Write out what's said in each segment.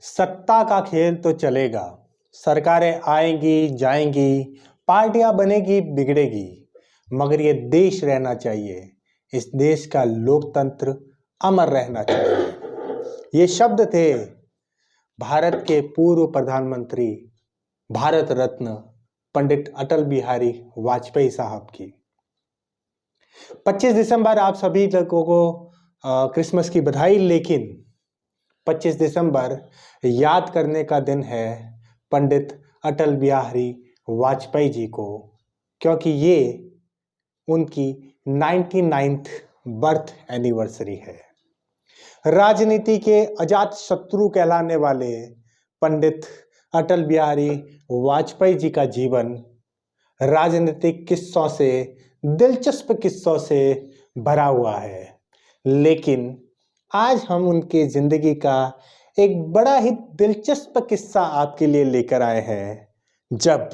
सत्ता का खेल तो चलेगा, सरकारें आएंगी जाएंगी, पार्टियां बनेगी बिगड़ेगी, मगर ये देश रहना चाहिए, इस देश का लोकतंत्र अमर रहना चाहिए। ये शब्द थे भारत के पूर्व प्रधानमंत्री, भारत रत्न पंडित अटल बिहारी वाजपेयी साहब की। 25 दिसंबर आप सभी लोगों को क्रिसमस की बधाई। लेकिन 25 दिसंबर याद करने का दिन है पंडित अटल बिहारी वाजपेयी जी को, क्योंकि ये उनकी 99th बर्थ एनिवर्सरी है। राजनीति के अजात शत्रु कहलाने वाले पंडित अटल बिहारी वाजपेयी जी का जीवन राजनीतिक किस्सों से, दिलचस्प किस्सों से भरा हुआ है। लेकिन आज हम उनकी जिंदगी का एक बड़ा ही दिलचस्प किस्सा आपके लिए लेकर आए हैं, जब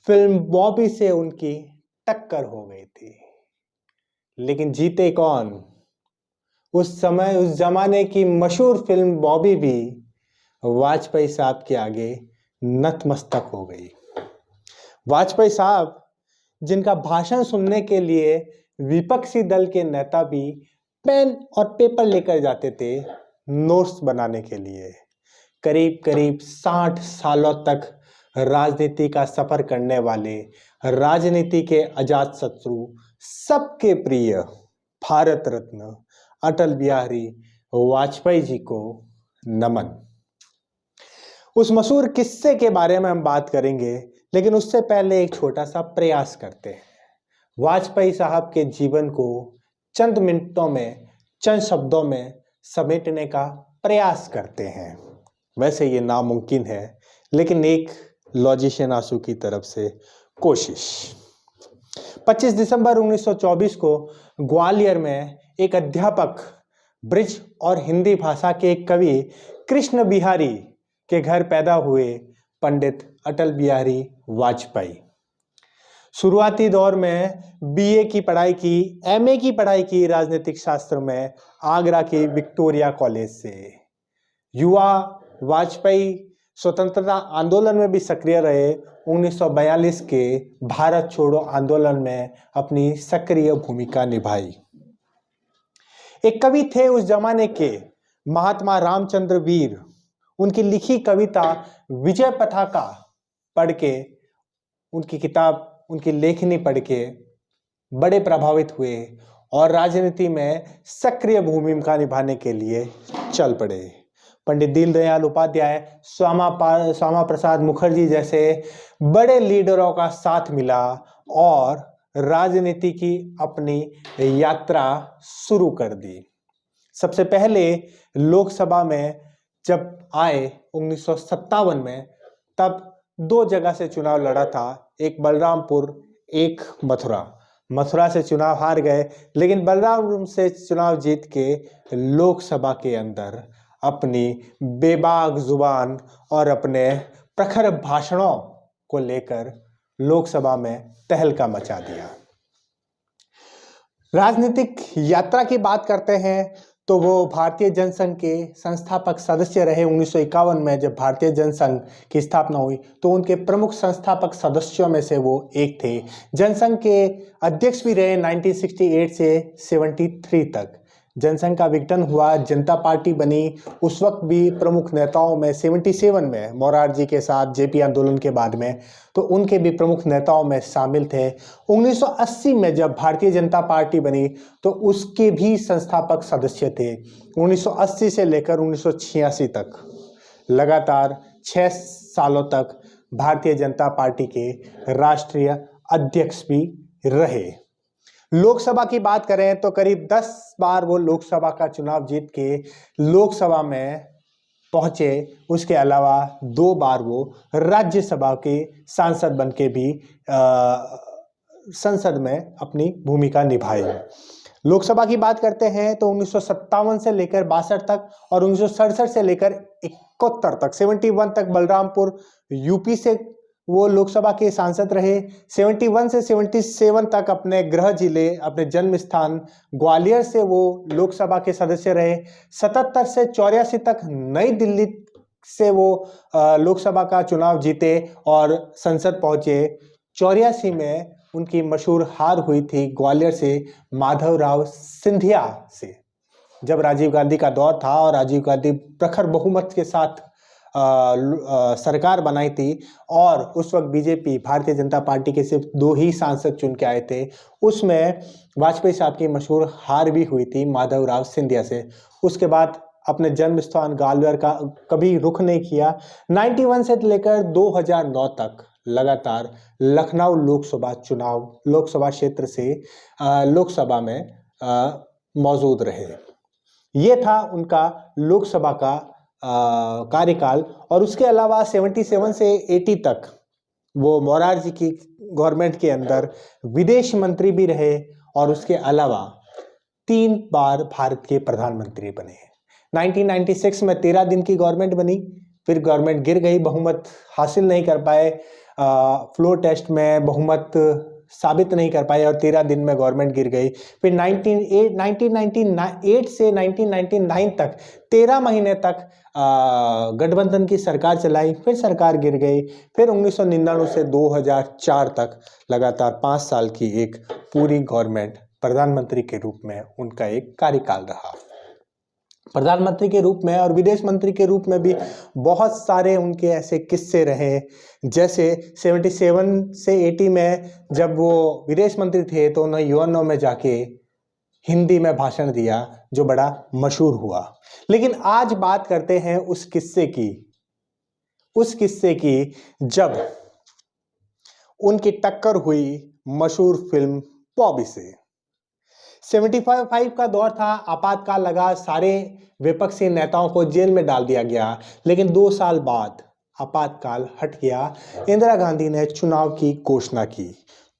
फिल्म बॉबी से उनकी टक्कर हो गई थी। लेकिन जीते कौन? उस समय उस जमाने की मशहूर फिल्म बॉबी भी वाजपेयी साहब के आगे नतमस्तक हो गई। वाजपेयी साहब, जिनका भाषण सुनने के लिए विपक्षी दल के नेता भी पेन और पेपर लेकर जाते थे नोट्स बनाने के लिए। करीब करीब 60 सालों तक राजनीति का सफर करने वाले राजनीति के अजात शत्रु, सबके प्रिय भारत रत्न अटल बिहारी वाजपेयी जी को नमन। उस मशहूर किस्से के बारे में हम बात करेंगे, लेकिन उससे पहले एक छोटा सा प्रयास करते हैं। वाजपेयी साहब के जीवन को चंद मिनटों में, चंद शब्दों में समेटने का प्रयास करते हैं। वैसे ये नामुमकिन है, लेकिन एक लॉजिशियन आंसू की तरफ से कोशिश। 25 दिसंबर 1924 को ग्वालियर में एक अध्यापक, ब्रिज और हिंदी भाषा के एक कवि कृष्ण बिहारी के घर पैदा हुए पंडित अटल बिहारी वाजपेयी। शुरुआती दौर में बीए की पढ़ाई की, एमए की पढ़ाई की राजनीतिक शास्त्र में आगरा के विक्टोरिया कॉलेज से। युवा वाजपेयी स्वतंत्रता आंदोलन में भी सक्रिय रहे। 1942 के भारत छोड़ो आंदोलन में अपनी सक्रिय भूमिका निभाई। एक कवि थे उस जमाने के, महात्मा रामचंद्र वीर। उनकी लिखी कविता विजय पताका पढ़ के, उनकी किताब, उनकी लेखनी पढ़ के बड़े प्रभावित हुए और राजनीति में सक्रिय भूमिका निभाने के लिए चल पड़े। पंडित दीनदयाल उपाध्याय, श्यामा प्रसाद मुखर्जी जैसे बड़े लीडरों का साथ मिला और राजनीति की अपनी यात्रा शुरू कर दी। सबसे पहले लोकसभा में जब आए 1957 में, तब 2 जगह से चुनाव लड़ा था, एक बलरामपुर, एक मथुरा। मथुरा से चुनाव हार गए, लेकिन बलरामपुर से चुनाव जीत के लोकसभा के अंदर अपनी बेबाक जुबान और अपने प्रखर भाषणों को लेकर लोकसभा में तहलका मचा दिया। राजनीतिक यात्रा की बात करते हैं तो वो भारतीय जनसंघ के संस्थापक सदस्य रहे। 1951 में जब भारतीय जनसंघ की स्थापना हुई तो उनके प्रमुख संस्थापक सदस्यों में से वो एक थे। जनसंघ के अध्यक्ष भी रहे 1968 से 73 तक। जनसंघ का विघटन हुआ, जनता पार्टी बनी। उस वक्त भी प्रमुख नेताओं में 77 में मोरारजी के साथ जेपी आंदोलन के बाद में, तो उनके भी प्रमुख नेताओं में शामिल थे। 1980 में जब भारतीय जनता पार्टी बनी तो उसके भी संस्थापक सदस्य थे। 1980 से लेकर 1986 तक लगातार 6 सालों तक भारतीय जनता पार्टी के राष्ट्रीय अध्यक्ष भी रहे। लोकसभा की बात करें तो करीब 10 बार वो लोकसभा का चुनाव जीत के लोकसभा में पहुंचे। उसके अलावा 2 बार वो राज्यसभा के सांसद बन के भी संसद में अपनी भूमिका निभाई। लोकसभा की बात करते हैं तो 1957 से लेकर 62 तक और 1967 से लेकर 71 तक, 71 तक बलरामपुर यूपी से वो लोकसभा के सांसद रहे। 71 से 77 तक अपने गृह जिले, अपने जन्म स्थान ग्वालियर से वो लोकसभा के सदस्य रहे। 77 से 84 तक नई दिल्ली से वो लोकसभा का चुनाव जीते और संसद पहुंचे। 84 में उनकी मशहूर हार हुई थी ग्वालियर से माधवराव सिंधिया से, जब राजीव गांधी का दौर था और राजीव गांधी प्रखर बहुमत के साथ सरकार बनाई थी और उस वक्त बीजेपी, भारतीय जनता पार्टी के सिर्फ 2 ही सांसद चुन के आए थे। उसमें वाजपेयी साहब की मशहूर हार भी हुई थी माधवराव सिंधिया से। उसके बाद अपने जन्म स्थान ग्वालियर का कभी रुख नहीं किया। 91 से लेकर 2009 तक लगातार लखनऊ लोकसभा क्षेत्र से लोकसभा में मौजूद रहे। ये था उनका लोकसभा का कार्यकाल। और उसके अलावा 77 से 80 तक वो मोरारजी की गवर्नमेंट के अंदर विदेश मंत्री भी रहे और उसके अलावा 3 बार भारत के प्रधानमंत्री बने। 1996 में 13 दिन की गवर्नमेंट बनी, फिर गवर्नमेंट गिर गई, बहुमत हासिल नहीं कर पाए, फ्लोर टेस्ट में बहुमत साबित नहीं कर पाए और 13 दिन में गवर्नमेंट गिर गई। फिर 1998 से 1999 तक 13 महीने तक गठबंधन की सरकार चलाई, फिर सरकार गिर गई। फिर 1999 से 2004 तक लगातार 5 साल की एक पूरी गवर्नमेंट प्रधानमंत्री के रूप में उनका एक कार्यकाल रहा। प्रधानमंत्री के रूप में और विदेश मंत्री के रूप में भी बहुत सारे उनके ऐसे किस्से रहे। जैसे 77 से 80 में जब वो विदेश मंत्री थे तो उन्होंने यूएनओ में जाके हिंदी में भाषण दिया, जो बड़ा मशहूर हुआ। लेकिन आज बात करते हैं उस किस्से की जब उनकी टक्कर हुई मशहूर फिल्म बॉबी से। 75 का दौर था, आपातकाल लगा, सारे विपक्षी नेताओं को जेल में डाल दिया गया। लेकिन 2 साल बाद आपातकाल हट गया, इंदिरा गांधी ने चुनाव की घोषणा की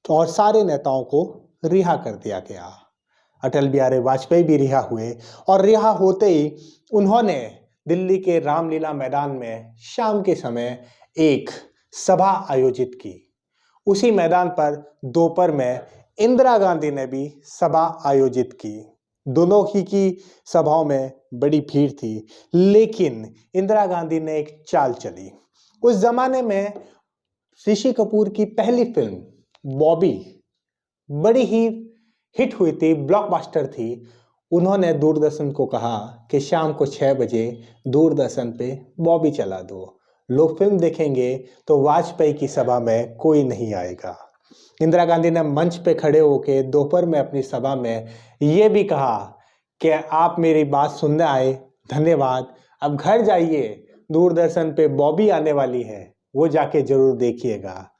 और सारे नेताओं को रिहा कर दिया गया। अटल बिहारी वाजपेयी भी रिहा हुए और रिहा होते ही उन्होंने दिल्ली के रामलीला मैदान में शाम के समय एक सभा आयोजित की। उसी मैदान पर दोपहर में इंदिरा गांधी ने भी सभा आयोजित की। दोनों ही की सभाओं में बड़ी भीड़ थी, लेकिन इंदिरा गांधी ने एक चाल चली। उस जमाने में ऋषि कपूर की पहली फिल्म बॉबी बड़ी ही हिट हुई थी, ब्लॉकबस्टर थी। उन्होंने दूरदर्शन को कहा कि शाम को 6 बजे दूरदर्शन पे बॉबी चला दो, लोग फिल्म देखेंगे तो वाजपेयी की सभा में कोई नहीं आएगा। इंदिरा गांधी ने मंच पे खड़े होकर दोपहर में अपनी सभा में ये भी कहा कि आप मेरी बात सुनने आए, धन्यवाद, अब घर जाइए, दूरदर्शन पे बॉबी आने वाली है, वो जाके जरूर देखिएगा।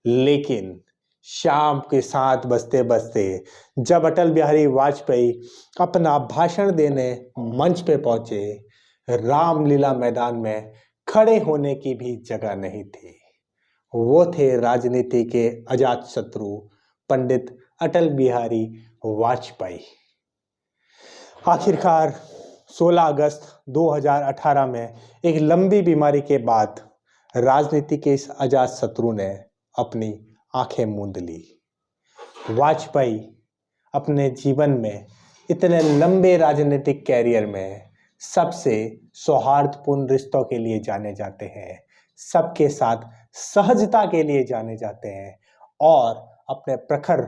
लेकिन शाम के 7 बजते बजते जब अटल बिहारी वाजपेयी अपना भाषण देने मंच पे पहुंचे, रामलीला मैदान में खड़े होने की भी जगह नहीं थी। वो थे राजनीति के अजात शत्रु पंडित अटल बिहारी वाजपेयी। आखिरकार 16 अगस्त 2018 में एक लंबी बीमारी के बाद राजनीति के इस अजात शत्रु ने अपनी आंखें मूंद ली। वाजपेयी अपने जीवन में इतने लंबे राजनीतिक कैरियर में सबसे सौहार्दपूर्ण रिश्तों के लिए जाने जाते हैं, सबके साथ सहजता के लिए जाने जाते हैं और अपने प्रखर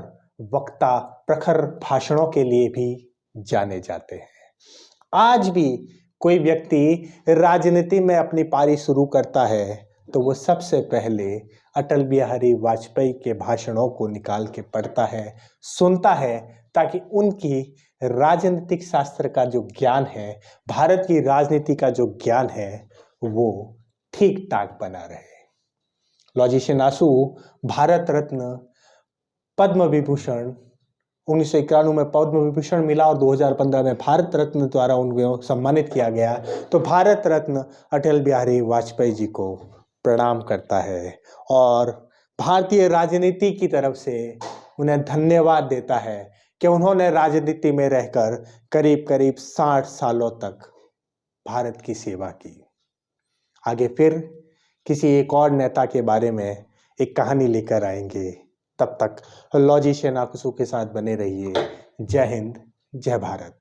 वक्ता, प्रखर भाषणों के लिए भी जाने जाते हैं। आज भी कोई व्यक्ति राजनीति में अपनी पारी शुरू करता है तो वो सबसे पहले अटल बिहारी वाजपेयी के भाषणों को निकाल के पढ़ता है, सुनता है, ताकि उनकी राजनीतिक शास्त्र का जो ज्ञान है, भारत की राजनीति का जो ज्ञान है, वो ठीक ठाक बना रहे। लॉजिशियन आशु भारत रत्न, पद्म विभूषण 1991 में पद्म विभूषण मिला और 2015 में भारत रत्न द्वारा उनको सम्मानित किया गया। तो भारत रत्न अटल बिहारी वाजपेयी जी को प्रणाम करता है और भारतीय राजनीति की तरफ से उन्हें धन्यवाद देता है कि उन्होंने राजनीति में रहकर करीब करीब 60 सालों तक भारत की सेवा की। आगे फिर किसी एक और नेता के बारे में एक कहानी लेकर आएंगे। तब तक लॉजिशियन आकुशु के साथ बने रहिए। जय हिंद, जय भारत।